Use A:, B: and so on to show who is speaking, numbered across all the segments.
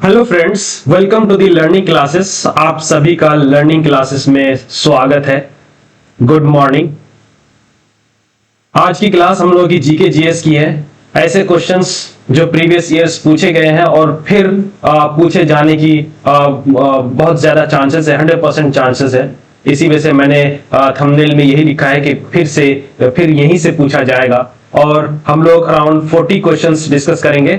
A: Hello friends, welcome to the learning classes. आप सभी का लर्निंग क्लासेस में स्वागत है। Good morning. आज की क्लास हम लोगों की जीके जीएस की है। ऐसे क्वेश्चंस जो प्रीवियस ईयर्स पूछे गए हैं और फिर पूछे जाने की बहुत ज्यादा चांसेस है, 100% चांसेस है। इसी वजह से मैंने थंबनेल में यही लिखा है कि फिर यहीं से पूछा जाएगा। और हम लोग अराउंड 40 क्वेश्चंस डिस्कस करेंगे।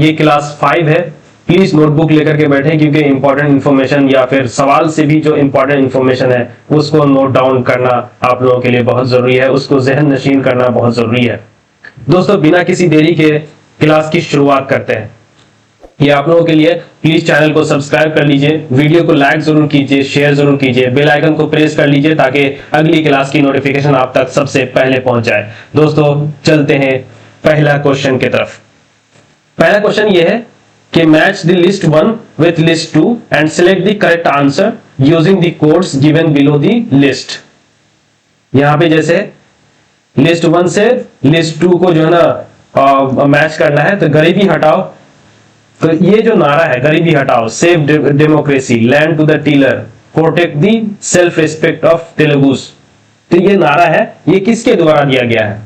A: ये क्लास 5 है। प्लीज नोटबुक लेकर के बैठें, क्योंकि इंपॉर्टेंट इंफॉर्मेशन या फिर सवाल से भी जो इंपॉर्टेंट इंफॉर्मेशन है उसको नोट डाउन करना आप लोगों के लिए बहुत जरूरी है, उसको जहन नशीन करना बहुत जरूरी है। दोस्तों, बिना किसी देरी के क्लास की शुरुआत करते हैं। ये आप लोगों के लिए प्लीज चैनल को सब्सक्राइब कर लीजिए, वीडियो को लाइक जरूर कीजिए, शेयर जरूर कीजिए, बेल आइकन को प्रेस कर लीजिए ताकि अगली क्लास की नोटिफिकेशन आप तक सबसे पहले पहुंच जाए। दोस्तों, चलते हैं पहला क्वेश्चन की तरफ। पहला क्वेश्चन ये है कि match the list 1 with list 2 and select the correct answer using the codes given below the list. यहां पे जैसे लिस्ट 1 से लिस्ट 2 को जो है ना मैच करना है, तो गरीबी हटाओ। तो ये जो नारा है, गरीबी हटाओ, save democracy, land to the tiller, protect the self respect of Telugus, तो ये नारा है, ये किसके द्वारा दिया गया है?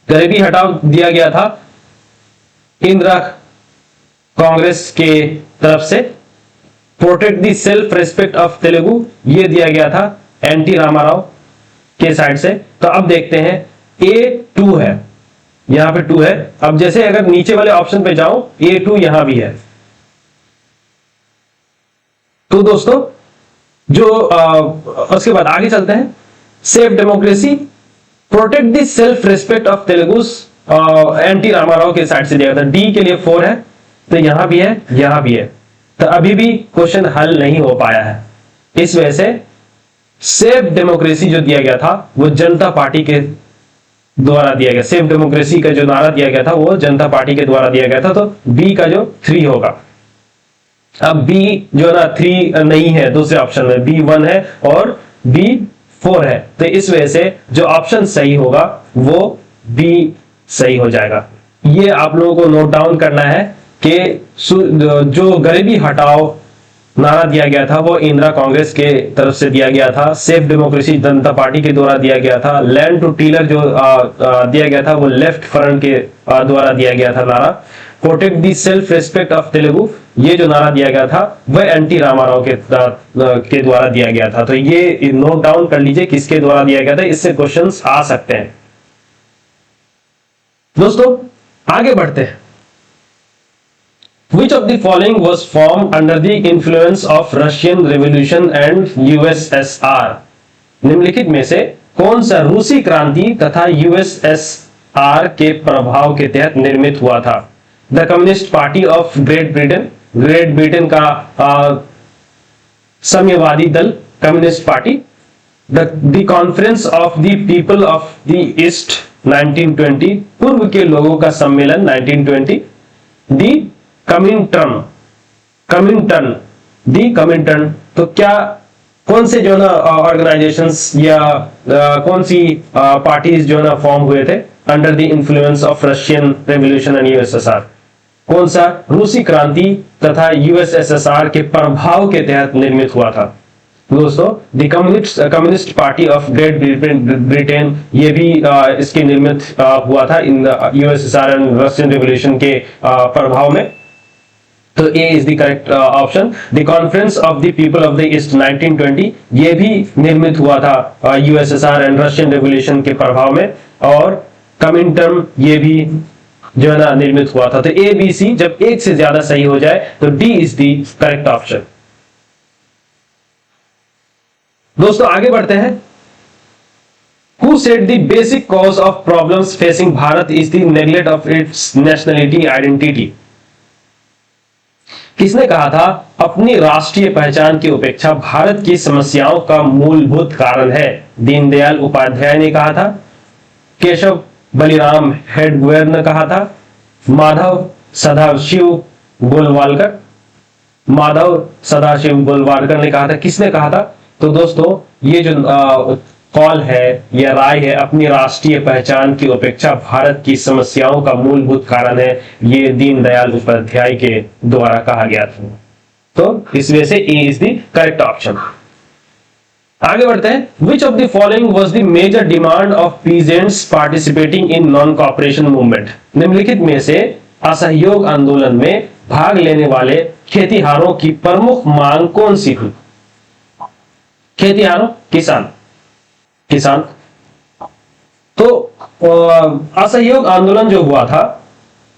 A: गरीबी हटाओ दिया गया था इंदिरा कांग्रेस के तरफ से। Protect the self respect of Telugu ये दिया गया था एनटी रामाराव के साइड से। तो अब देखते हैं, A2 है, यहां पे 2 है। अब जैसे अगर नीचे वाले ऑप्शन पे जाऊं, A2 यहां भी है। तो दोस्तों, जो उसके बाद आगे चलते हैं। Save democracy, protect the self respect of Telugus, NT Ramarao के साइड से दिया था। डी के लिए 4 है, तो यहां भी है, यहां भी है। तो अभी भी क्वेश्चन हल नहीं हो पाया है। इस वजह से सेव डेमोक्रेसी जो दिया गया था वो जनता पार्टी के द्वारा दिया गया। सेव डेमोक्रेसी का जो नारा दिया गया था वो जनता पार्टी के द्वारा दिया गया था। तो बी का जो 3 होगा। अब बी जो ना 3 नहीं है दूसरे ऑप्शन में, बी 1 है और बी 4 है। तो इस वजह से जो ऑप्शन सही होगा वो बी सही हो जाएगा। ये आप लोगों को नोट डाउन करना है कि जो गरीबी हटाओ नारा दिया गया था वो इंदिरा कांग्रेस के तरफ से दिया गया था। सेफ डेमोक्रेसी जनता पार्टी के द्वारा दिया गया था। लैंड टू टीलर जो दिया गया था वो लेफ्ट फ्रंट के द्वारा दिया गया था नारा। Protect the self respect of Telugu ये जो नारा दिया गया था वह एनटी रामाराव के द्वारा दिया गया था। तो ये नोट डाउन कर लीजिए किसके द्वारा दिया गया था, इससे क्वेश्चंस आ सकते हैं। दोस्तों, आगे बढ़ते हैं। Which of the following was formed under the influence of Russian Revolution and USSR? निम्नलिखित में से कौन सा रूसी क्रांति तथा यूएसएसआर के प्रभाव के तहत निर्मित हुआ था? The Communist Party of Great Britain, great Britain का साम्यवादी दल communist party. The conference of the people of the East 1920, पूर्व के लोगों का सम्मेलन 1920। दी कमिंटन, तो क्या कौन से जो ना ऑर्गेनाइजेशंस या कौन सी पार्टीज जो ना फॉर्म हुए थे under the influence of Russian revolution and USSR? कौन सा रूसी क्रांति तथा यूएसएसआर के प्रभाव के तहत निर्मित हुआ था? दोस्तों, the Communist Party of Great Britain ये भी इसके निर्मित हुआ था in USSR and Russian Revolution के प्रभाव में। तो A is the correct option. The conference of the people of the East 1920 ये भी निर्मित हुआ था यूएसएसआर एंड रशियन रेवोल्यूशन के प्रभाव में। और कमिंटन ये भी जो है ना निर्मित हुआ था। तो ए बी सी जब एक से ज्यादा सही हो जाए तो D is the correct option. दोस्तों, आगे बढ़ते हैं। Who said the basic cause of problems facing Bharat is the neglect of its nationality identity? किसने कहा था अपनी राष्ट्रीय पहचान की उपेक्षा भारत की समस्याओं का मूलभूत कारण है? दीनदयाल उपाध्याय ने कहा था, केशव बलिराम हेडगेवार ने कहा था, माधव सदाशिव गोलवालकर ने कहा था। किसने कहा था? तो दोस्तों, ये जो कॉल है या राय है अपनी राष्ट्रीय पहचान की उपेक्षा भारत की समस्याओं का मूलभूत कारण है, ये दीनदयाल उपाध्याय के द्वारा कहा गया था। तो इस वजह से A is the correct option. आगे बढ़ते हैं। Which of the following was the major demand of peasants participating in non cooperation movement? निम्नलिखित में से असहयोग आंदोलन में भाग लेने वाले खेतीहारों की प्रमुख मांग कौन सी थी? खेतीहारों, किसान, किसान। तो असहयोग आंदोलन जो हुआ था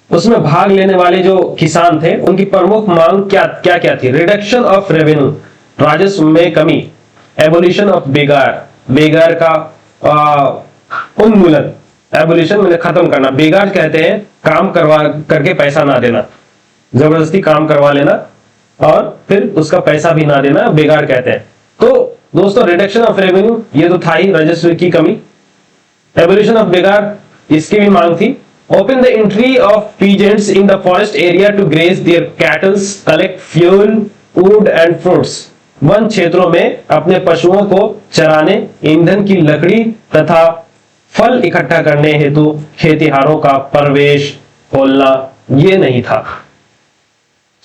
A: उसमें भाग लेने वाले जो किसान थे उनकी प्रमुख मांग क्या क्या क्या थी? रिडक्शन ऑफ रेवेन्यू, राजस्व में कमी, एबोलिशन ऑफ बेगार, बेगार का उन्मूलन, एबोलिशन मैंने खत्म करना, बेगार कहते हैं काम करवा करके पैसा ना देना, जबरदस्ती काम करवा लेना और फिर उसका पैसा भी ना देना, बेगार कहते हैं। तो दोस्तों रिडक्शन ऑफ रेवेन्यू ये तो था ही, राजस्व की कमी। एबोलिशन ऑफ बेगार इसकी भी मांग थी। Open the entry of peasants in the forest area to graze their cattles, collect fuel, wood and fruits. वन क्षेत्रों में अपने पशुओं को चराने, ईंधन की लकड़ी तथा फल इकट्ठा करने हेतु खेतीहारों का प्रवेश खोलना ये नहीं था।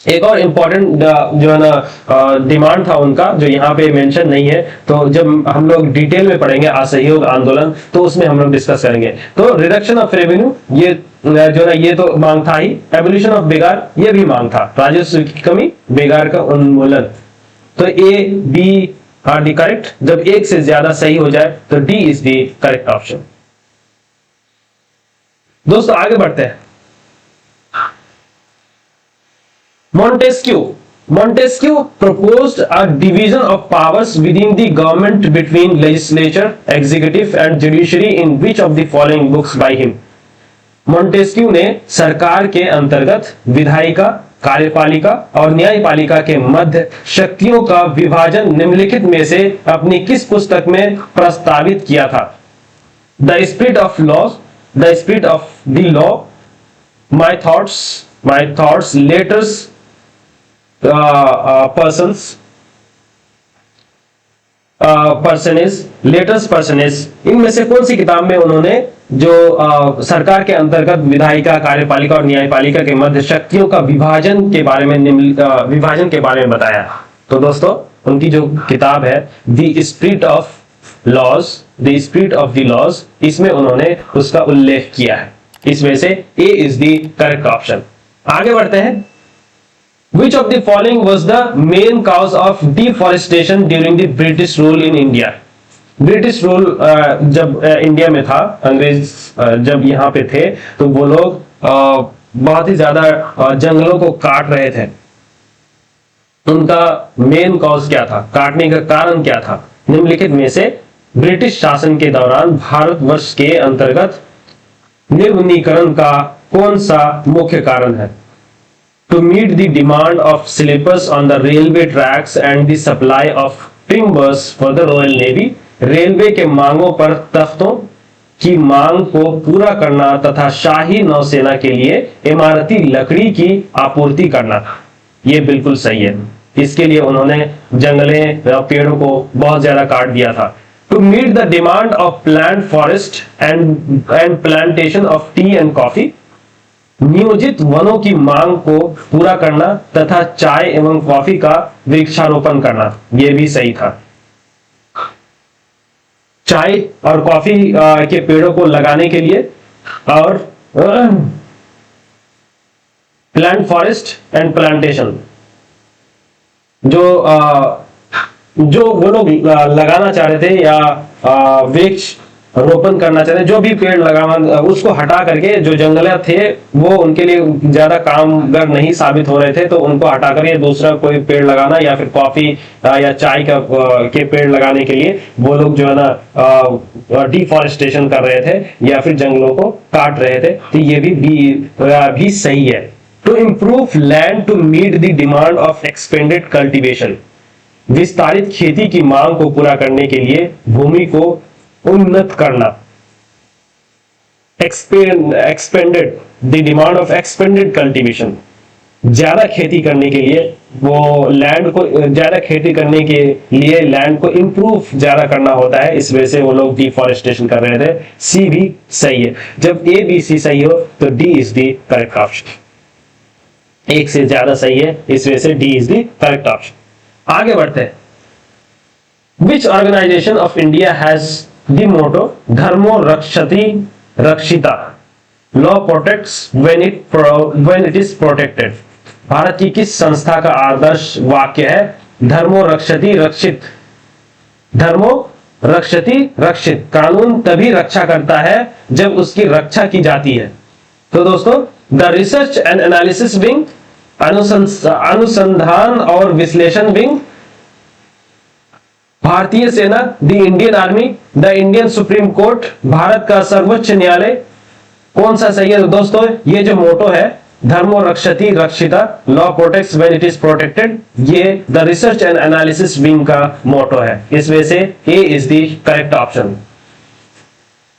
A: एक और इंपॉर्टेंट जो है ना डिमांड था उनका जो यहाँ पे मेंशन नहीं है, तो जब हम लोग डिटेल में पढ़ेंगे असहयोग आंदोलन तो उसमें हम लोग डिस्कस करेंगे। तो रिडक्शन ऑफ रेवेन्यू ये जो ना ये तो मांग था ही। एबोलिशन ऑफ बेगार ये भी मांग था, राजस्व की कमी, बेगार का उन्मूलन। तो A B are the correct. जब एक से ज्यादा सही हो जाए तो D is the correct option. दोस्तों आगे बढ़ते हैं। Montesquieu proposed a division of powers within the government between legislature, executive and judiciary in which of the following books by him? Montesquieu ने सरकार के अंतर्गत विधायिका, कार्यपालिका और न्यायपालिका के मध्य शक्तियों का विभाजन निम्नलिखित में से अपनी किस पुस्तक में प्रस्तावित किया था? The Spirit of Laws, The Spirit of the Law, My Thoughts, Letters, personage, इनमें से कौन सी किताब में उन्होंने जो सरकार के अंतर्गत विधायिका, कार्यपालिका और न्यायपालिका के मध्य शक्तियों का विभाजन के बारे में बताया? तो दोस्तों उनकी जो किताब है the spirit of the laws, इसमें उन्होंने उसका उल्लेख किया है। इस वजह से A is the correct option. आगे बढ़ते हैं। Which of the following was the main cause of deforestation during the British rule in India? British rule जब इंडिया में था, अंग्रेज जब यहाँ पे थे तो वो लोग बहुत ही ज्यादा जंगलों को काट रहे थे। उनका मेन कॉज क्या था, काटने का कारण क्या था? निम्नलिखित में से ब्रिटिश शासन के दौरान भारतवर्ष के अंतर्गत निर्वनीकरण का कौन सा मुख्य कारण है? To meet the demand of sleepers on the railway tracks and the supply of timbers for the Royal Navy, railway के मांगों पर तख्तों की मांग को पूरा करना तथा शाही नौसेना के लिए इमारती लकड़ी की आपूर्ति करना। ये बिल्कुल सही है। इसके लिए उन्होंने जंगलें, पेड़ों को बहुत ज्यादा काट दिया था। To meet the demand of plant forest and plantation of tea and coffee, नियोजित वनों की मांग को पूरा करना तथा चाय एवं कॉफी का वृक्षारोपण करना, यह भी सही था। चाय और कॉफी के पेड़ों को लगाने के लिए और प्लांट फॉरेस्ट एंड प्लांटेशन जो वो लोग लगाना चाह रहे थे या वृक्ष रोपण करना चाहते, जो भी पेड़ लगाना उसको हटा करके जो जंगल थे वो उनके लिए ज्यादा कामगार नहीं साबित हो रहे थे, तो उनको हटा करके दूसरा कोई पेड़ लगाना या फिर कॉफी या चाय के पेड़ लगाने के लिए वो लोग जो है ना डिफॉरेस्टेशन कर रहे थे या फिर जंगलों को काट रहे थे। तो ये भी सही है। To improve land to meet the demand of expanded cultivation, विस्तारित खेती की मांग को पूरा करने के लिए भूमि को उन्नत करना। Expanded, the demand of expanded cultivation, ज्यादा खेती करने के लिए, वो लैंड को ज्यादा खेती करने के लिए लैंड को इंप्रूव ज्यादा करना होता है, इस वजह से वो लोग डिफॉरेस्टेशन कर रहे थे। सी भी सही है। जब ए बी सी सही हो तो D is the correct option. एक से ज्यादा सही है, इस वजह से D is the correct option. आगे बढ़ते हैं। Which organisation of India has the motto धर्मो रक्षति रक्षिता, law protects when it is protected. Bharat की किस संस्था का आदर्श वाक्य है धर्मो रक्षति रक्षित? धर्मो रक्षति रक्षित, कानून तभी रक्षा करता है जब उसकी रक्षा की जाती है। तो दोस्तों, the Research and Analysis wing, अनुसंधान और विश्लेषण विंग, भारतीय सेना, the Indian army, the Indian supreme court, Bharat का सर्वोच्च न्यायालय, कौन सा सही है? दोस्तों, ये जो मोटो है धर्मो रक्षति रक्षिता, law protects when it is protected, ये the Research and Analysis Wing का मोटो है, इस वजह से A is the correct option.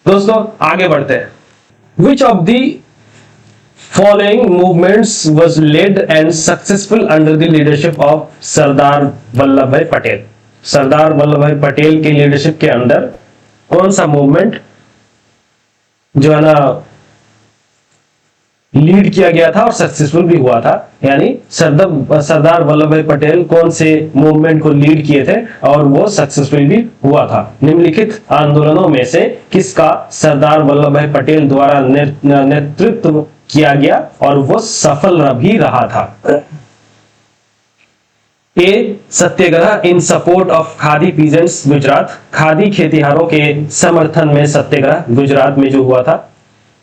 A: दोस्तों, आगे बढ़ते हैं। Which of the following movements was led and successful under the leadership of Sardar Vallabhbhai Patel? Sardar Vallabhbhai Patel की लीडरशिप के अंदर कौन सा मूवमेंट जो है ना लीड किया गया था और सक्सेसफुल भी हुआ था? यानी सरदार वल्लभ भाई पटेल कौन से मूवमेंट को लीड किए थे और वो सक्सेसफुल भी हुआ था? निम्नलिखित आंदोलनों में से किसका सरदार वल्लभ भाई पटेल द्वारा नेतृत्व किया गया और वो सफल भी रहा था? A, satyagraha in support of Kheda peasants Gujarat, Kheda खेतिहारों के समर्थन में सत्याग्रह गुजरात में जो हुआ था।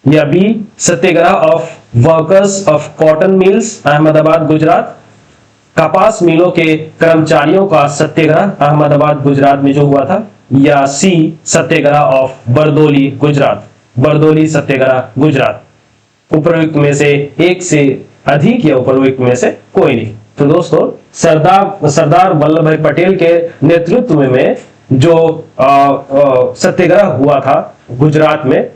A: या B, satyagraha of workers of cotton mills Ahmedabad Gujarat, कपास मिलों के कर्मचारियों का सत्याग्रह अहमदाबाद गुजरात में जो हुआ था। या सी, सत्याग्रह ऑफ बरदोली गुजरात, बरदोली सत्याग्रह गुजरात। उपरोक्त में से एक से अधिक या उपरोक्त में से कोई नहीं। तो दोस्तों, सरदार वल्लभ भाई पटेल के नेतृत्व में जो सत्याग्रह हुआ था गुजरात में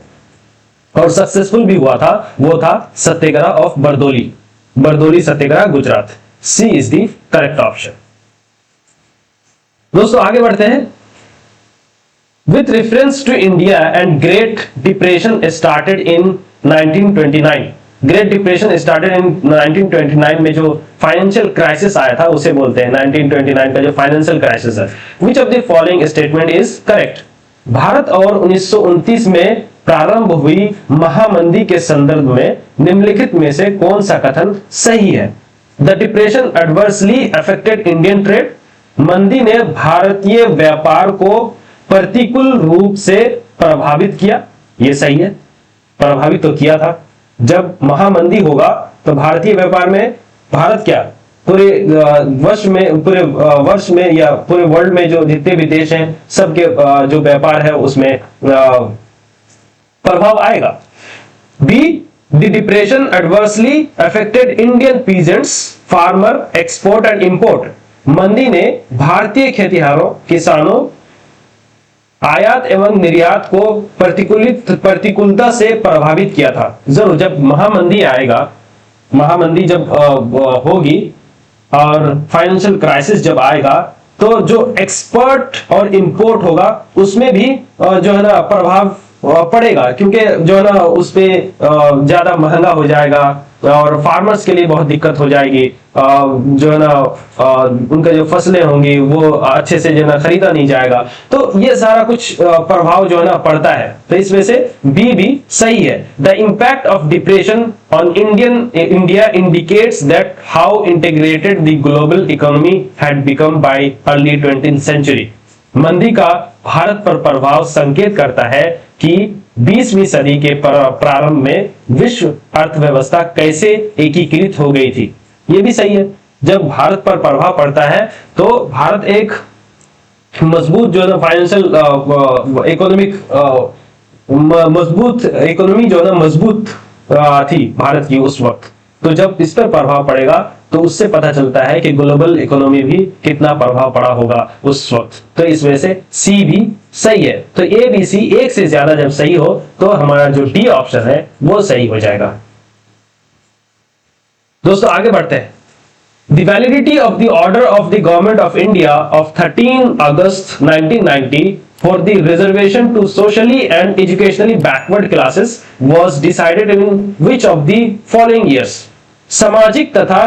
A: और सक्सेसफुल भी हुआ था, वो था satyagraha of Bardoli, Bardoli satyagraha Gujarat. C is the correct option. दोस्तों, आगे बढ़ते हैं। With reference to India and Great depression started in 1929, great depression started in 1929 में जो फाइनेंशियल क्राइसिस आया था उसे बोलते हैं 1929 का जो फाइनेंशियल क्राइसिस है। विच of the following statement is correct? Bharat और 1929 में प्रारंभ हुई महामंदी के संदर्भ में निम्नलिखित में से कौन सा कथन सही है? The depression adversely affected Indian trade, मंदी ने भारतीय व्यापार को प्रतिकूल रूप से प्रभावित किया। ये सही है, प्रभावित तो किया था। जब महामंदी होगा तो भारतीय व्यापार में भारत क्या पूरे वर्ष में या पूरे वर्ल्ड में जो जितने भी देश हैं सबके जो व्यापार है उसमें प्रभाव आएगा। B, the depression adversely affected Indian peasants, farmer, export and import, मंदी ने भारतीय खेतिहारों, किसानों, आयात एवं निर्यात को प्रतिकूलता से प्रभावित किया था। जरूर, जब महामंदी आएगा, महामंदी जब होगी और फाइनेंशियल क्राइसिस जब आएगा तो जो एक्सपोर्ट और इंपोर्ट होगा उसमें भी जो है ना प्रभाव पड़ेगा, क्योंकि जो है ना उस पे ज्यादा महंगा हो जाएगा और फार्मर्स के लिए बहुत दिक्कत हो जाएगी। जो है ना उनका जो फसलें होंगी वो अच्छे से जो है ना खरीदा नहीं जाएगा। तो ये सारा कुछ प्रभाव जो है ना पड़ता है। तो इस वजह से बी भी सही है। The impact of depression on India indicates that how integrated the global economy had become by early 20th century. मंदी का भारत पर प्रभाव संकेत करता है कि 20वीं सदी के प्रारंभ में विश्व अर्थव्यवस्था कैसे एकीकृत हो गई थी। ये भी सही है। जब भारत पर प्रभाव पड़ता है तो भारत एक मजबूत जो है ना फाइनेंशियल इकोनॉमिक मजबूत इकोनॉमी जो है ना मजबूत थी भारत की उस वक्त। तो जब इस पर प्रभाव पड़ेगा तो उससे पता चलता है कि ग्लोबल इकोनॉमी भी कितना प्रभाव पड़ा होगा उस वक्त। तो इस वजह से सी भी सही है। तो ए बी सी एक से ज्यादा जब सही हो तो हमारा जो डी ऑप्शन है वो सही हो जाएगा। दोस्तों आगे बढ़ते हैं। The validity of the order of the government of India of 13 August 1990 for the reservation to socially and educationally backward classes was decided in which of the following years? सामाजिक तथा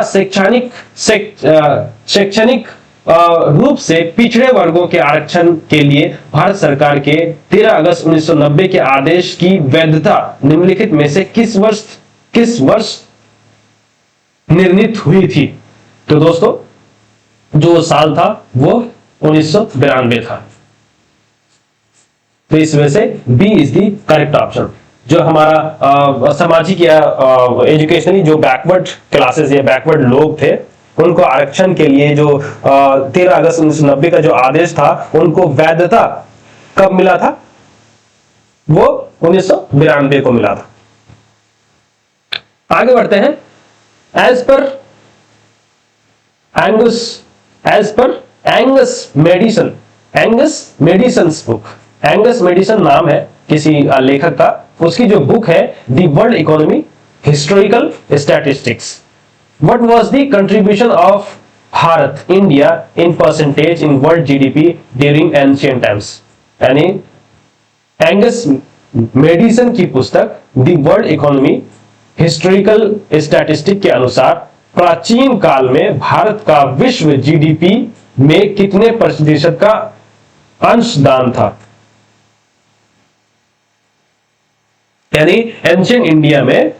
A: शैक्षणिक रूप से पिछड़े वर्गों के आरक्षण के लिए भारत सरकार के 13 अगस्त 1990 के आदेश की वैधता निम्नलिखित में से किस वर्ष निर्णीत हुई थी? तो दोस्तों जो साल था वो 1992 था। तो इस वजह से B is the correct option. जो हमारा सामाजिक या एजुकेशनली जो बैकवर्ड क्लासेस या बैकवर्ड लोग थे उनको आरक्षण के लिए जो 13 अगस्त 1990 का जो आदेश था उनको वैधता कब मिला था? वो 1992 को मिला था। आगे बढ़ते हैं। As per Angus Maddison book, Angus Maddison नाम है किसी लेखक का, उसकी जो बुक है the world economy historical statistics, what was the contribution of Bharat India in percentage in world GDP during ancient times. यानी एंगस मेडिसन की पुस्तक the world economy historical statistic के अनुसार प्राचीन काल में भारत का विश्व जीडीपी में कितने प्रतिशत का अंशदान था? यानी एंशिएंट इंडिया में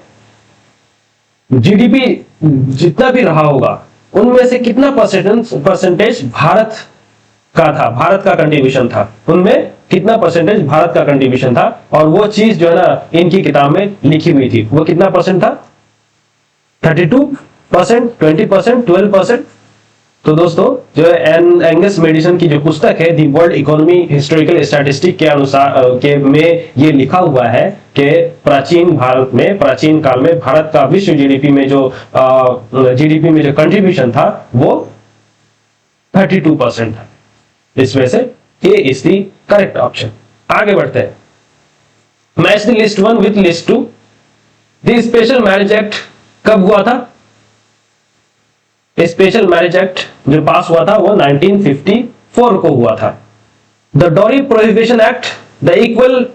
A: जीडीपी जितना भी रहा होगा उनमें से कितना परसेंटेज भारत का था, भारत का कंट्रीब्यूशन था, उनमें कितना परसेंटेज भारत का कंट्रीब्यूशन था? और वो चीज जो है ना इनकी किताब में लिखी हुई थी, वो कितना परसेंट था? 32%, 20%, 12%। तो दोस्तों जो एंगस मेडिसन की जो पुस्तक है the world economy historical statistic के अनुसार के में ये लिखा हुआ है कि प्राचीन काल में भारत का विश्व जीडीपी में जो कंट्रीब्यूशन था वो 32% था। इस वजह से A is the correct option. आगे बढ़ते हैं। Match the list 1 with list 2। The special marriage act कब हुआ था? स्पेशल मैरिज एक्ट जो पास हुआ था वो 1954 को हुआ था। The dowry prohibition act, the equal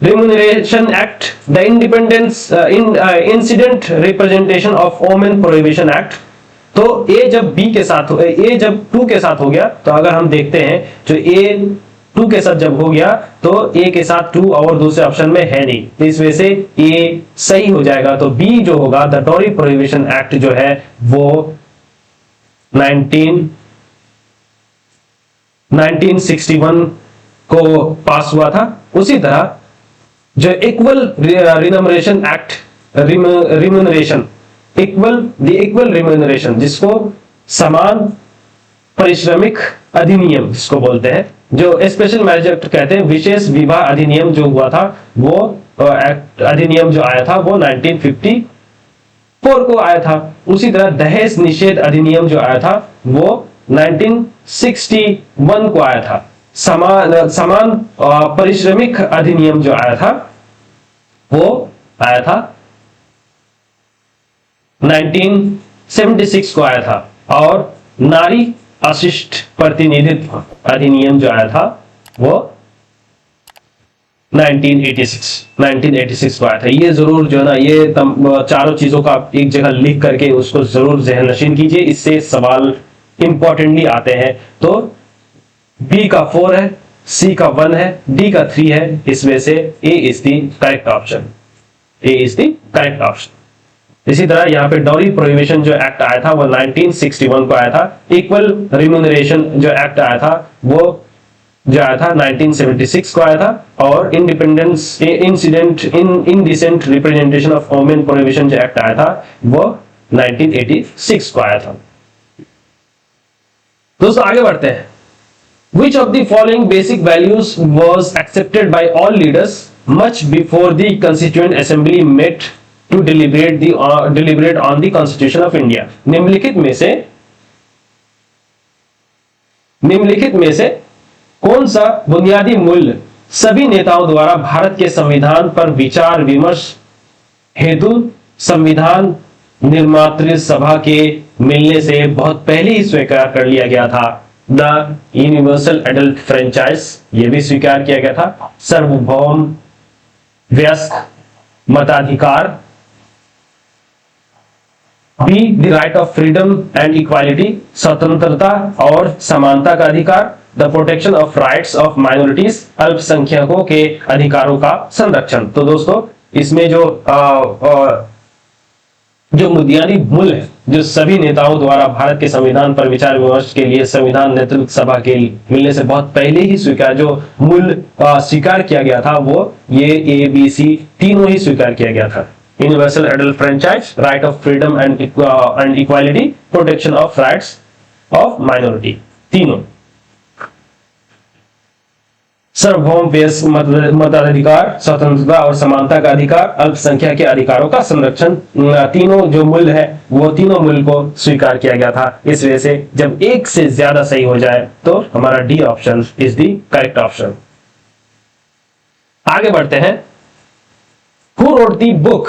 A: remuneration act, the independence incident representation of women prohibition act. तो ए जब बी के साथ ए जब 2 के साथ हो गया, तो अगर हम देखते हैं जो ए 2 के साथ जब हो गया तो ए के साथ 2 और दूसरे ऑप्शन में है नहीं, तो इस वजह से ए सही हो जाएगा। तो बी जो होगा द डॉरी प्रोहिबिशन एक्ट जो है वो 1961 को पास हुआ था। उसी तरह जो equal remuneration act, remuneration equal remuneration जिसको समान पारिश्रमिक अधिनियम जिसको बोलते हैं, जो स्पेशल मैरिज एक्ट कहते हैं, विशेष विवाह अधिनियम जो हुआ था वो एक्ट अधिनियम जो आया था वो 1954 को आया था। उसी तरह दहेज निषेध अधिनियम जो आया था वो 1961 को आया था। समान पारिश्रमिक अधिनियम जो आया था वो आया था 1976 को आया था। और नारी अशिष्ट प्रतिनिधित्व अधिनियम जो आया था वो 1986 को आया था। ये जरूर जो है ना ये चारों चीजों का एक जगह लिख करके उसको जरूर ज़हन नशीन कीजिए, इससे सवाल इंपॉर्टेंटली आते हैं। तो बी का 4 है, सी का 1 है, डी का 3 है, इस वजह से A is the correct option. A is the correct option. इसी तरह यहाँ पे डॉरी प्रोहिबिशन जो एक्ट आया था वो 1961 को आया था। इक्वल रिम्यूनरेशन जो एक्ट आया था वो जो आया था 1976 को आया था। और independence incident indecent representation of women prohibition जो एक्ट आया था वो 1986 को आया था। दोस्तों आगे बढ़ते हैं। Which of the following basic values was accepted by all leaders much before the Constituent Assembly met to deliberate on the Constitution of India? निम्नलिखित में से कौन सा बुनियादी मूल्य सभी नेताओं द्वारा भारत के संविधान पर विचार विमर्श हेतु संविधान निर्मातृ सभा के मिलने से बहुत पहले ही स्वीकार कर लिया गया था। द यूनिवर्सल एडल्ट फ्रेंचाइज, ये भी स्वीकार किया गया था। सार्वभौम वयस्क मताधिकार, be the right of freedom and equality, स्वतंत्रता और समानता का अधिकार। The protection of rights of minorities, अल्पसंख्यकों के अधिकारों का संरक्षण। तो दोस्तों इसमें जो बुनियादी मूल है, जो सभी नेताओं द्वारा भारत के संविधान पर विचार विमर्श के लिए संविधान नेतृत्व सभा के मिलने से बहुत पहले ही स्वीकार किया गया था, वो ये ABC तीनों ही स्वीकार किया गया था। Universal adult franchise, right of freedom and equality, protection of rights of minority, तीनों। सार्वभौम वयस्क मताधिकार, स्वतंत्रता और समानता का अधिकार, अल्पसंख्यक के अधिकारों का संरक्षण, तीनों जो मूल है वो तीनों मूल को स्वीकार किया गया था। इस वजह से जब एक से ज्यादा सही हो जाए तो हमारा D option is the correct option. आगे बढ़ते हैं। Who wrote the book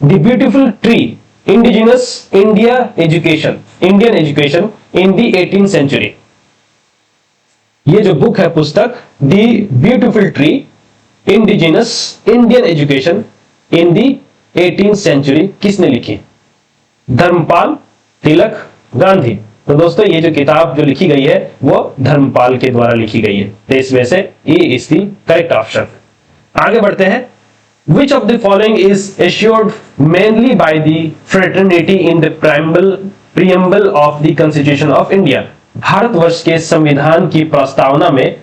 A: the Beautiful Tree, indigenous Indian education in the 18th century. ये जो बुक है पुस्तक the Beautiful Tree, indigenous Indian education in the 18th century, किसने लिखी? धर्मपाल, तिलक, गांधी। तो दोस्तों ये जो किताब जो लिखी गई है वो धर्मपाल के द्वारा लिखी गई है, तो इस वजह से A is the correct option. आगे बढ़ते हैं। Which of the following is assured mainly by the fraternity in the preamble of the Constitution of India? Bharatvarsh के संविधान की प्रस्तावना में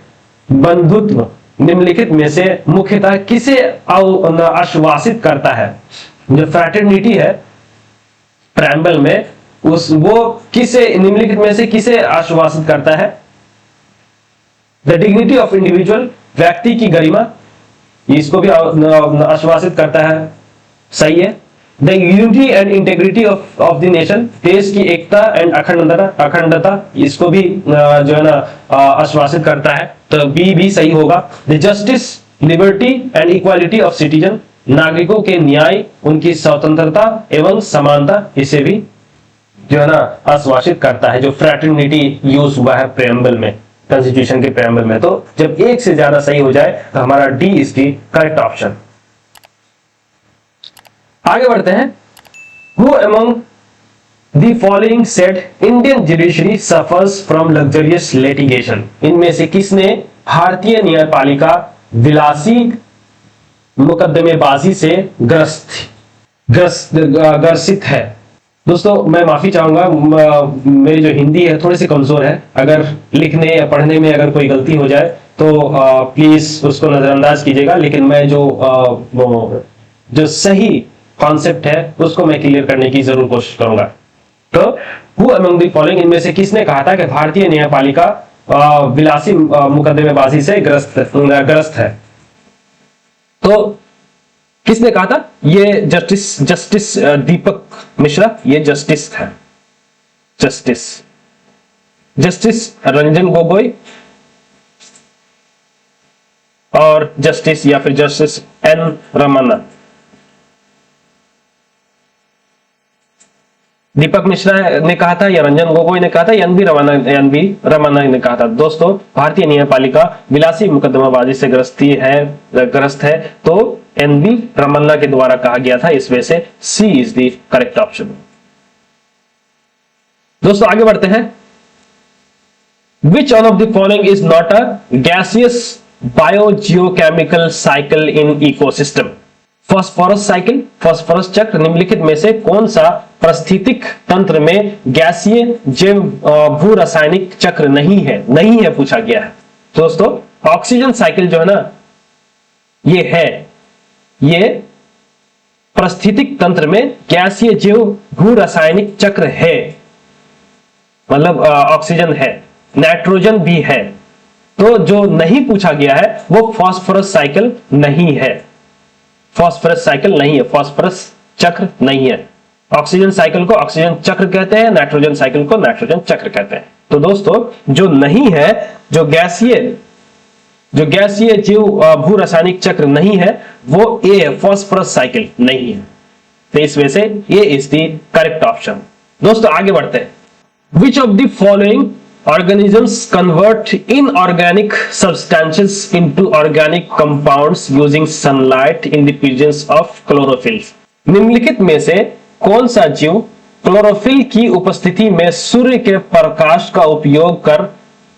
A: बंधुत्व निम्नलिखित में से मुख्यतः किसे आश्वासित करता है? जो फ्रैटर्निटी है प्रेम्बल में, वो किसे निम्नलिखित में से किसे आश्वासित करता है? द डिग्निटी ऑफ इंडिविजुअल, व्यक्ति की गरिमा, इसको भी आश्वासित करता है, सही है। The unity and integrity of the nation, देश की एकता एंड अखंडता, इसको भी जो है ना आश्वासित करता है, तो बी भी सही होगा। The justice, liberty and equality of citizen, नागरिकों के न्याय, उनकी स्वतंत्रता एवं समानता, इसे भी जो है ना आश्वासित करता है। जो फ्रैटर्निटी यूज हुआ है प्रेम्बल में, कॉन्स्टिट्यूशन के प्रेम्बल में, तो जब एक से ज्यादा सही हो जाए तो हमारा D is the correct option. आगे बढ़ते हैं। Who among the following said Indian judiciary suffers from luxurious litigation? इनमें से किसने भारतीय न्यायपालिका विलासी मुकदमेबाजी से ग्रसित है? दोस्तों मैं माफी चाहूंगा, मेरी जो हिंदी है थोड़ी सी कमजोर है, अगर लिखने या पढ़ने में अगर कोई गलती हो जाए तो प्लीज उसको नजरअंदाज कीजिएगा, लेकिन मैं जो सही कॉन्सेप्ट है उसको मैं क्लियर करने की जरूर कोशिश करूंगा। तो हु अमंग द फॉलोइंग, इनमें से किसने कहा था कि भारतीय न्यायपालिका विलासी मुकदमेबाजी से ग्रस्त है? तो किसने कहा था? ये जस्टिस दीपक मिश्रा, ये जस्टिस है, जस्टिस रंजन गोगोई और जस्टिस या फिर जस्टिस एन रमन्ना। दीपक मिश्रा ने कहा था या रंजन गोगोई ने कहा था, एन बी रमन्ना ने कहा था। दोस्तों भारतीय न्यायपालिका विलासी मुकदमेबाजी से ग्रस्त है, तो एन बी रमन्ना के द्वारा कहा गया था, इस वजह से C is the correct option. दोस्तों आगे बढ़ते हैं। Which one of the following is not a gaseous biogeochemical cycle in ecosystem? Phosphorus cycle, phosphorus चक्र, निम्नलिखित में से कौन सा पारिस्थितिक तंत्र में गैसीय जैव भू रासायनिक चक्र नहीं है पूछा गया है। दोस्तों ऑक्सीजन साइकिल जो है ना, ये पारिस्थितिक तंत्र में गैसीय जैव भू रासायनिक चक्र है, मतलब ऑक्सीजन है, नाइट्रोजन भी है। तो जो नहीं पूछा गया है वो फॉस्फोरस साइकिल नहीं है, फॉस्फोरस साइकिल नहीं है, फॉस्फोरस चक्र नहीं है। ऑक्सीजन साइकिल को ऑक्सीजन चक्र कहते हैं, नाइट्रोजन साइकिल को नाइट्रोजन चक्र कहते हैं। तो दोस्तों जो नहीं है, जो गैसीय जैव भू रासायनिक चक्र नहीं है, वो ए है, फॉस्फोरस साइकिल नहीं है। तो इस वजह से ये इज द करेक्ट ऑप्शन। दोस्तों आगे बढ़ते हैं। Which of the following organisms convert inorganic substances into organic compounds using sunlight in the presence of chlorophyll। निम्नलिखित में से कौन सा जीव क्लोरोफिल की उपस्थिति में सूर्य के प्रकाश का उपयोग कर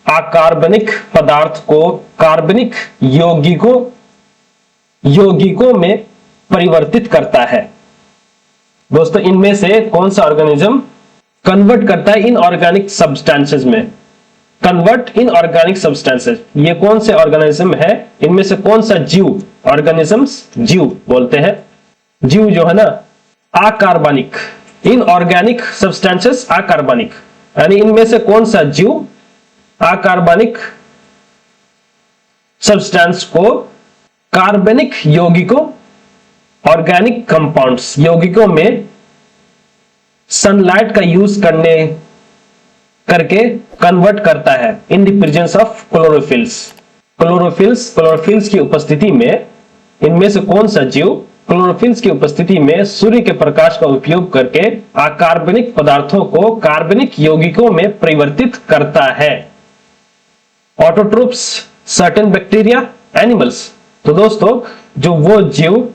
A: अकार्बनिक पदार्थ को कार्बनिक यौगिकों में परिवर्तित करता है? दोस्तों इनमें से कौन सा ऑर्गेनिज्म कन्वर्ट करता है इनऑर्गेनिक सब्सटेंसेस में? कन्वर्ट इनऑर्गेनिक सब्सटेंसेस, ये कौन से ऑर्गेनिज्म है? इनमें से कौन सा जीव, ऑर्गेनिजम्स जीव बोलते हैं, जीव जो है ना अकार्बनिक, इनऑर्गेनिक सब्सटेंसेस अकार्बनिक, यानी इनमें से कौन सा जीव अकार्बनिक सब्सटेंस को कार्बनिक यौगिकों, ऑर्गेनिक कंपाउंड्स यौगिकों में सनलाइट का यूज करके कन्वर्ट करता है in the presence of chlorophylls. Chlorophylls की उपस्थिति में इनमें से कौन सा जीव क्लोरोफिल्स की उपस्थिति में सूर्य के प्रकाश का उपयोग करके अकार्बनिक पदार्थों को कार्बनिक यौगिकों में परिवर्तित करता है? Autotrophs, certain bacteria, animals. तो दोस्तों जो वो जीव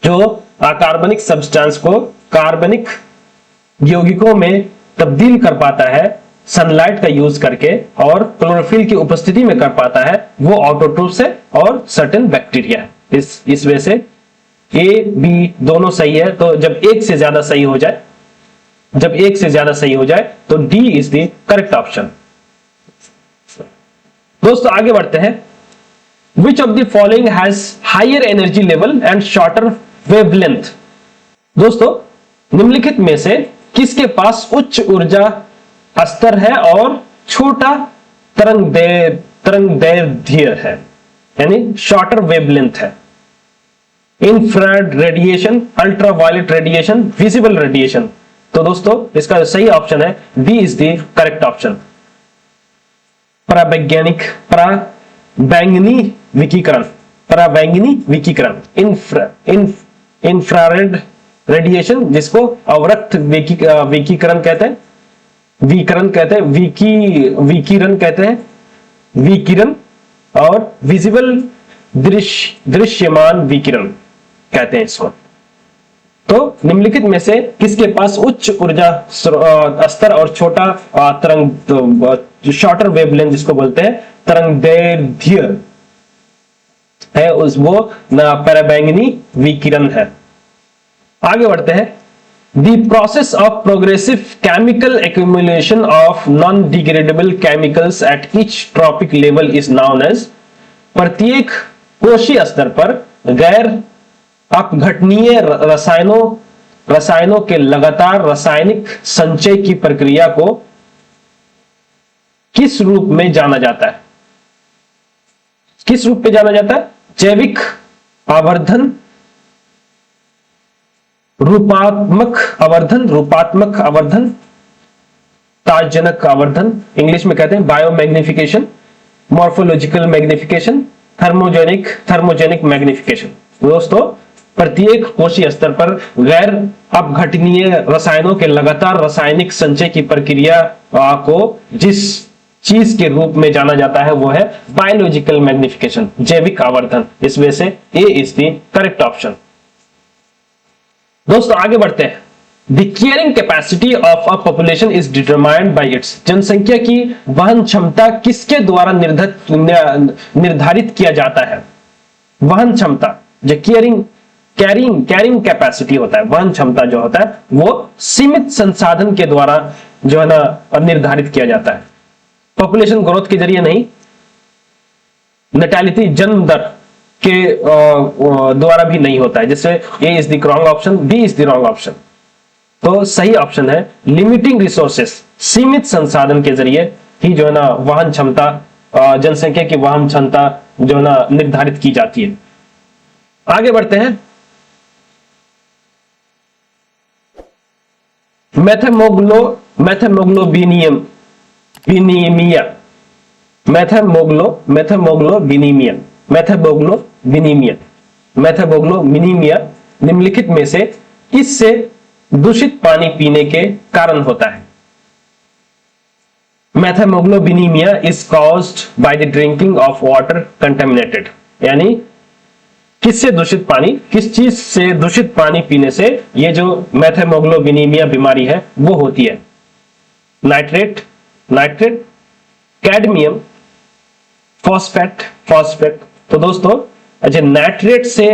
A: जो अकार्बनिक सब्सटेंस को कार्बनिक यौगिकों में तब्दील कर पाता है सनलाइट का यूज करके और क्लोरोफिल की उपस्थिति में कर पाता है, वो ऑटोट्रोप्स है और सर्टेन बैक्टीरिया है। इस वजह से ए बी दोनों सही है। तो जब एक से ज्यादा सही हो जाए तो D is the correct option. दोस्तों आगे बढ़ते हैं। Which of the following has higher energy level and shorter wavelength? दोस्तों निम्नलिखित में से किसके पास उच्च ऊर्जा स्तर है और छोटा तरंगदैर्ध्य है, यानी शॉर्टर वेवलेंथ है? Infrared radiation, ultraviolet radiation, visible radiation. तो दोस्तों इसका सही ऑप्शन है D is the correct option. पराबैंगनी विकिरण, इंफ्रारेड रेडिएशन जिसको अवरक्त विकिरण कहते हैं, विकिरण और विजिबल दृश्यमान विकिरण कहते हैं इसको। तो निम्नलिखित में से किसके पास उच्च ऊर्जा स्तर और छोटा तरंग शॉर्टर वेवलेंथ जिसको बोलते हैं तरंगदैर्ध्य है, वो पराबैंगनी विकिरण है। आगे बढ़ते हैं। The process of progressive chemical accumulation of non-degradable chemicals at each tropic level is known as। प्रत्येक कोशीय स्तर पर गैर अपघटनीय रसायनों के लगातार रासायनिक संचय की प्रक्रिया को किस रूप में जाना जाता है? किस रूप में जाना जाता है? जैविक आवर्धन, रूपात्मक आवर्धन, ताजनक आवर्धन, इंग्लिश में कहते हैं biomagnification, morphological magnification, thermogenic magnification. दोस्तों प्रत्येक कोशीय स्तर पर गैर अपघटनीय रसायनों के लगातार रासायनिक संचय की प्रक्रिया को जिस चीज के रूप में जाना जाता है वो है बायोलॉजिकल मैग्निफिकेशन, जैविक आवर्धन। इस वजह से A is the correct option. दोस्तों आगे बढ़ते हैं। The carrying capacity of a population is determined by it's. जनसंख्या की वहन क्षमता किसके द्वारा निर्धारित किया जाता है? वहन क्षमता जो कैरिंग कैपेसिटी होता है, वहन क्षमता जो होता है वो सीमित संसाधन के द्वारा जो है ना निर्धारित किया जाता है। पॉपुलेशन ग्रोथ के जरिए नहीं, नैटेलिटी जन्म दर के द्वारा भी नहीं होता है, जिससे A is the wrong option, B is the wrong option. तो सही ऑप्शन है लिमिटिंग रिसोर्सेस, सीमित संसाधन के जरिए ही जो है ना वहन क्षमता, जनसंख्या की वहन क्षमता जो है ना निर्धारित की जाती है। आगे बढ़ते हैं। मैथेमोग्लोबिनीमिया निम्नलिखित में से किससे दूषित पानी पीने के कारण होता है? Methemoglobinemia is caused by the drinking of water contaminated, यानी किससे दूषित पानी, किस चीज से दूषित पानी पीने से ये जो मैथेमोग्लोबिनीमिया बीमारी है वो होती है? Nitrate, cadmium, phosphate. तो दोस्तों अच्छा, नाइट्रेट से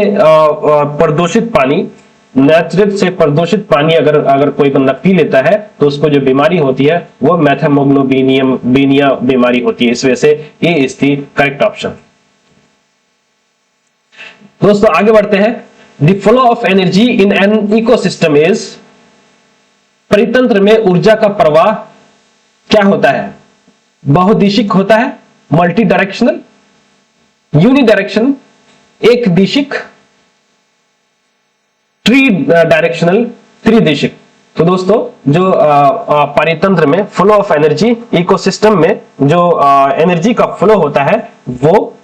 A: प्रदूषित पानी अगर कोई बंदा पी लेता है तो उसको जो बीमारी होती है वो मैथेमोग्लोबिनिया बीमारी होती है। इस वजह से A is the correct option. दोस्तों आगे बढ़ते हैं। The flow of energy in an ecosystem is, परितंत्र में ऊर्जा का प्रवाह क्या होता है? बहुदिशिक होता है, मल्टी डायरेक्शनल, यूनिडायरेक्शनल, एक दिशिक, ट्री डायरेक्शनल, त्रिदिशिक। तो दोस्तों जो परितंत्र में फ्लो ऑफ एनर्जी, इकोसिस्टम में जो एनर्जी का फ्लो होता है वो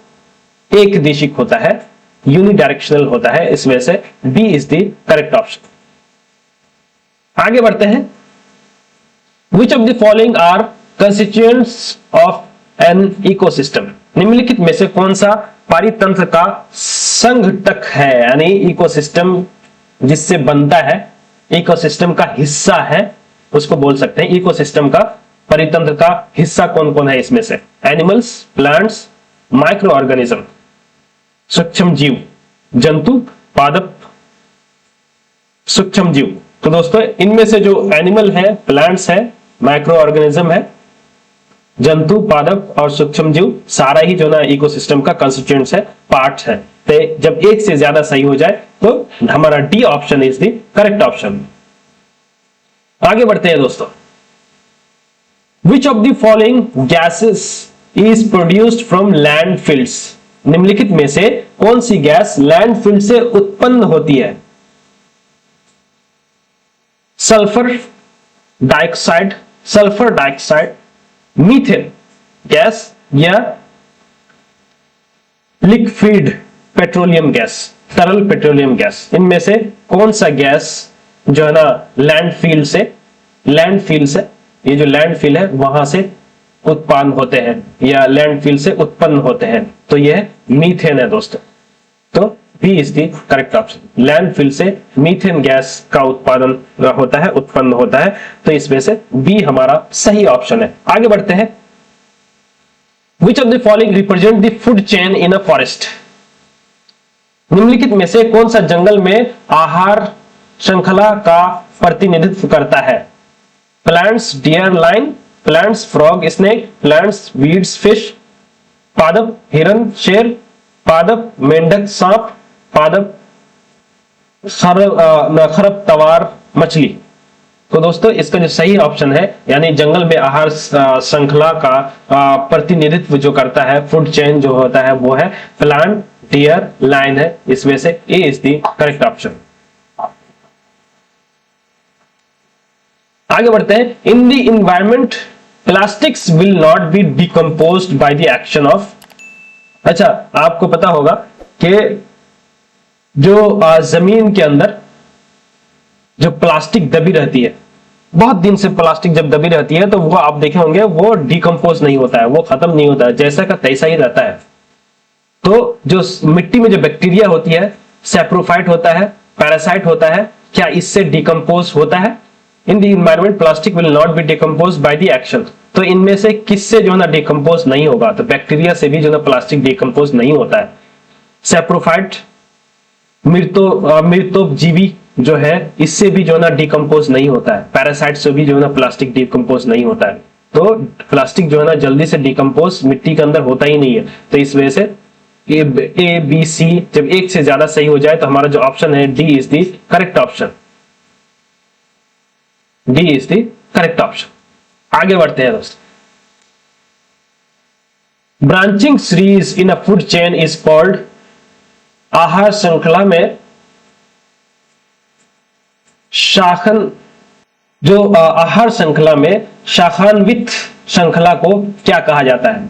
A: एक दिशिक होता है, यूनिडायरेक्शनल होता है। इस वजह से B is the correct option. आगे बढ़ते हैं। Which of the following are constituents of an ecosystem, निम्नलिखित में से कौन सा परितंत्र का संघटक है, यानी इकोसिस्टम जिससे बनता है, इकोसिस्टम का हिस्सा है, उसको बोल सकते हैं इकोसिस्टम का, परितंत्र का हिस्सा कौन कौन है इसमें से? एनिमल्स, प्लांट्स, माइक्रो ऑर्गेनिज्म, सूक्ष्म जीव, जंतु, पादप, सूक्ष्म जीव। तो दोस्तों इनमें से जो एनिमल है, प्लांट्स है, माइक्रो ऑर्गेनिज्म है, जंतु, पादप और सूक्ष्म जीव, सारा ही जो ना इकोसिस्टम का कंस्टिट्यूएंट्स है, पार्ट्स है। तो जब एक से ज्यादा सही हो जाए तो हमारा D option is the correct option. आगे बढ़ते हैं दोस्तों। विच of the following gases is produced from landfills, निम्नलिखित में से कौन सी गैस लैंडफिल से उत्पन्न होती है? सल्फर डाइऑक्साइड, मीथेन गैस या लिक्विड पेट्रोलियम गैस, तरल पेट्रोलियम गैस। इनमें से कौन सा गैस जो है ना लैंडफिल से, ये जो लैंडफिल है वहां से उत्पन्न होते हैं या लैंडफिल से उत्पन्न होते हैं? तो यह मीथेन है दोस्तों। तो B is the correct option. Landfill से मीथेन गैस का उत्पादन होता है, उत्पन्न होता है। तो इस वजह से बी हमारा सही ऑप्शन है। आगे बढ़ते हैं। Which of the following represent the food chain in a forest, निम्नलिखित में से कौन सा जंगल में आहार श्रृंखला का प्रतिनिधित्व करता है? Plants, deer, lion, plants, frog, snake, plants, weeds, fish, पादप, हिरन, शेर, पादप, मेंढक, सांप, पादप, खरपतवार, मछली। तो दोस्तों इसका जो सही ऑप्शन है, यानी जंगल में आहार श्रृंखला का प्रतिनिधित्व जो करता है, फूड चेन जो होता है वो है प्लांट, डियर, लाइन है। इस वजह से A is the correct option. आगे बढ़ते हैं। In the environment plastics will not be decomposed by the action of, अच्छा आपको पता होगा कि जो जमीन के अंदर जो प्लास्टिक दबी रहती है, बहुत दिन से प्लास्टिक जब दबी रहती है तो वो आप देखे होंगे वो डिकम्पोज नहीं होता है, वो खत्म नहीं होता है, जैसा का तैसा ही रहता है। तो जो मिट्टी में जो बैक्टीरिया होती है, सैप्रोफाइट होता है, पैरासाइट होता है, क्या इससे डिकम्पोज होता है? In the environment plastic will not be decompose by the action. तो इनमें से किससे जो है ना डिकम्पोज नहीं होगा? तो बैक्टीरिया से भी जो ना प्लास्टिक डिकम्पोज नहीं होता है। सैप्रोफाइट, मृतोपजीवी जो है, इससे भी जो ना डिकम्पोज नहीं होता है। पैरासाइट से भी जो ना प्लास्टिक डिकम्पोज नहीं होता है। तो प्लास्टिक जो है ना जल्दी से डिकम्पोज मिट्टी के अंदर होता ही नहीं है। तो इस वजह से ए, बी, सी जब एक से ज्यादा सही हो जाए तो हमारा जो ऑप्शन है D is the correct option. D is the correct option. आगे बढ़ते हैं दोस्तों। Branching series in a food chain is called, आहार श्रृंखला में शाखन, जो आहार श्रृंखला में शाखान्वित श्रृंखला को क्या कहा जाता है?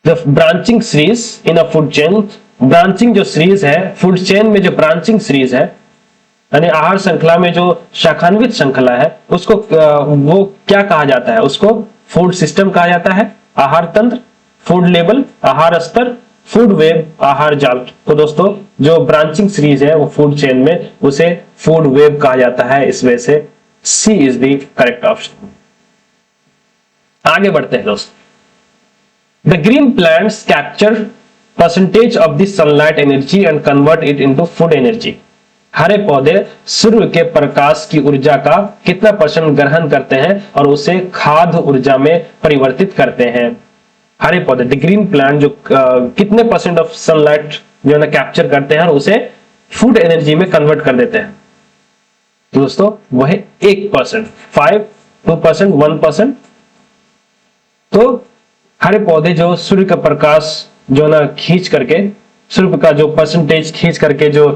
A: The branching series in a food chain branching जो सीरीज है, फूड चेन में जो ब्रांचिंग सीरीज है, यानी आहार श्रृंखला में जो शाखान्वित श्रृंखला है, उसको वो क्या कहा जाता है? उसको फूड सिस्टम कहा जाता है, आहार तंत्र, फूड लेवल, आहार स्तर, फूड वेब, आहार जाल। तो दोस्तों जो ब्रांचिंग सीरीज है वो फूड चेन में, उसे फूड वेब कहा जाता है। इस वजह से C is the correct option. आगे बढ़ते हैं दोस्तों। The green plants capture percentage of the sunlight energy and convert it into food energy. हरे पौधे सूर्य के प्रकाश की ऊर्जा का कितना परसेंट ग्रहण करते हैं और उसे खाद्य ऊर्जा में परिवर्तित करते हैं? हरे पौधे, द ग्रीन प्लांट, जो कितने परसेंट ऑफ सनलाइट जो है ना कैप्चर करते हैं और उसे फूड एनर्जी में कन्वर्ट कर देते हैं? तो दोस्तों वह 1%, 5, 2%, 1%। तो हरे पौधे जो सूर्य का प्रकाश जो ना खींच करके, सूर्य का जो परसेंटेज खींच करके जो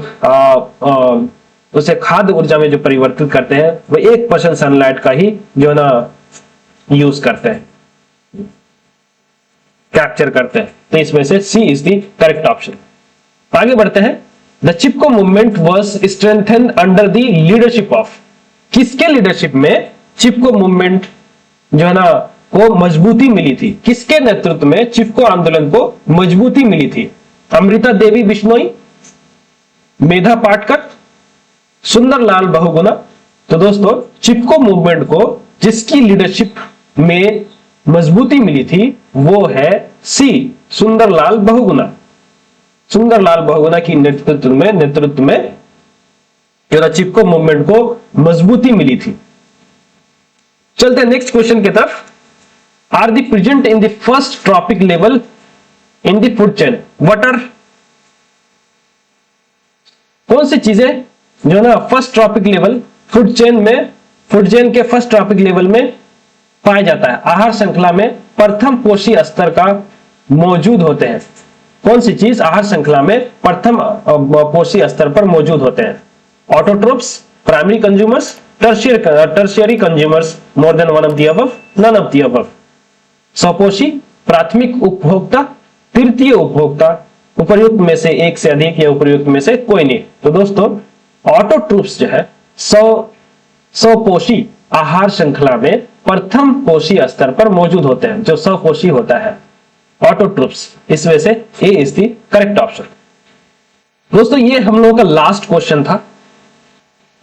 A: उसे खाद्य ऊर्जा में जो परिवर्तित करते हैं, वो 1% सनलाइट का ही जो ना यूज करते हैं, कैप्चर करते हैं। तो इसमें से C is the correct option. आगे बढ़ते हैं। The Chipko movement was strengthened under the leadership of. किसके लीडरशिप में चिपको मूवमेंट जो है ना को मजबूती मिली थी? किसके नेतृत्व में चिपको आंदोलन को मजबूती मिली थी? अमृता देवी बिश्नोई, मेधा पाटकर, सुंदरलाल बहुगुणा। तो दोस्तों चिपको मूवमेंट को जिसकी लीडरशिप में मजबूती मिली थी वो है सी, सुंदरलाल बहुगुणा। सुंदरलाल बहुगुणा की नेतृत्व में चिपको मूवमेंट को मजबूती मिली थी। चलते हैं नेक्स्ट क्वेश्चन की तरफ। Are the present in the first trophic level in the food chain? What are, कौन सी चीजें जो ना first trophic level food chain के फर्स्ट ट्रॉपिक लेवल में पाया जाता है? आहार श्रृंखला में प्रथम पोषी स्तर का मौजूद होते हैं। कौन सी चीज आहार श्रृंखला में प्रथम पोषी स्तर पर मौजूद होते हैं? Autotrophs, primary consumers, tertiary consumers, more than one of the above, none of the above. स्वपोषी, प्राथमिक उपभोक्ता, तृतीय उपभोक्ता, उपर्युक्त में से एक से अधिक या उपर्युक्त में से कोई नहीं। तो दोस्तों ऑटोट्रोप्स जो है स्वपोषी आहार श्रृंखला में प्रथम पोषी स्तर पर मौजूद होते हैं, जो स्वपोषी होता है, ऑटोट्रोप्स। इस वजह से A is the correct option. दोस्तों ये हम लोगों का लास्ट क्वेश्चन था।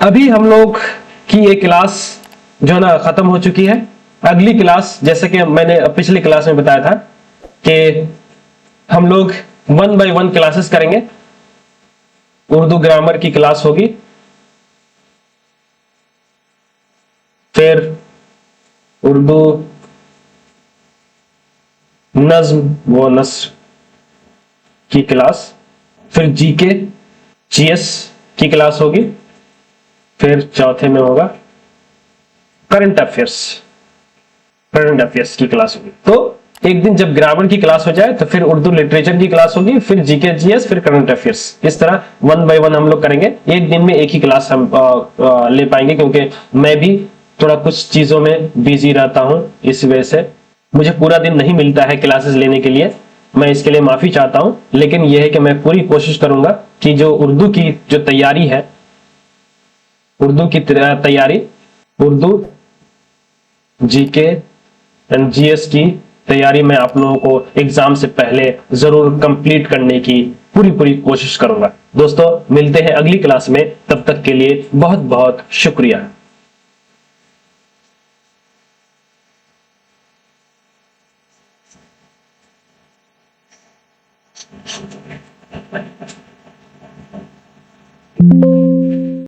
A: अभी हम लोग की ये क्लास जो ना खत्म हो चुकी है। अगली क्लास, जैसे कि मैंने पिछली क्लास में बताया था कि हम लोग 1 by 1 क्लासेस करेंगे। उर्दू ग्रामर की क्लास होगी, फिर उर्दू नज्म व नस्र की क्लास, फिर जीके जीएस की क्लास होगी, फिर चौथे में होगा करंट अफेयर्स की क्लास होगी। तो एक दिन जब ग्रामर की क्लास हो जाए तो फिर उर्दू लिटरेचर की क्लास होगी, फिर जीके जीएस, फिर करंट अफेयर्स। इस तरह 1 by 1 हम लोग करेंगे। एक दिन में एक ही क्लास हम ले पाएंगे, क्योंकि मैं भी थोड़ा कुछ चीजों में बिजी रहता हूं। इस वजह से मुझे पूरा दिन नहीं मिलता है क्लासेस लेने के लिए। मैं इसके लिए माफी चाहता हूं, लेकिन यह है कि मैं पूरी कोशिश करूंगा कि जो उर्दू की जो तैयारी है, उर्दू की तैयारी, उर्दू जीके एंड जीएस की तैयारी मैं आप लोगों को एग्जाम से पहले जरूर कंप्लीट करने की पूरी कोशिश करूंगा। दोस्तों मिलते हैं अगली क्लास में, तब तक के लिए बहुत बहुत शुक्रिया।
B: Thank you.